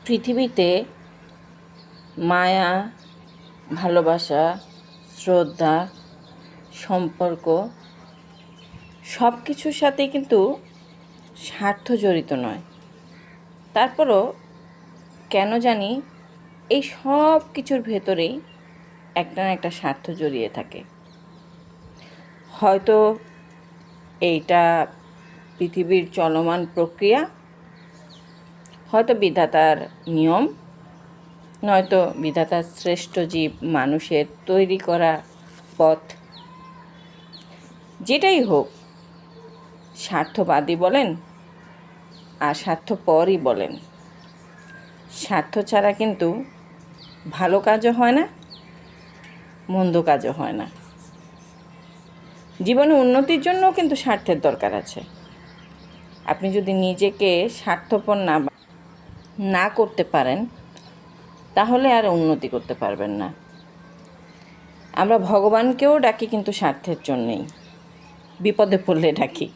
পৃথিবীতে মায়া, ভালোবাসা, শ্রদ্ধা, সম্পর্ক সব কিছুর সাথে কিন্তু স্বার্থ জড়িত নয়। তারপরও কেন জানি এই সব কিছুর ভেতরেই একটা না একটা স্বার্থ জড়িয়ে থাকে। হয়তো এইটা পৃথিবীর চলমান প্রক্রিয়া, হয়তো বিধাতার নিয়ম, নয়তো বিধাতার শ্রেষ্ঠ জীব মানুষের তৈরি করা পথ। যেটাই হোক, স্বার্থবাদী বলেন আর স্বার্থপরই বলেন, স্বার্থ ছাড়া কিন্তু ভালো কাজও হয় না, মন্দ কাজও হয় না। জীবনে উন্নতির জন্যও কিন্তু স্বার্থের দরকার আছে। আপনি যদি নিজেকে স্বার্থপর না করতে পারেন, তাহলে আর উন্নতি করতে পারবেন না। আমরা ভগবানকেও ডাকি কিন্তু স্বার্থের জন্যেই, বিপদে পড়লে ডাকি।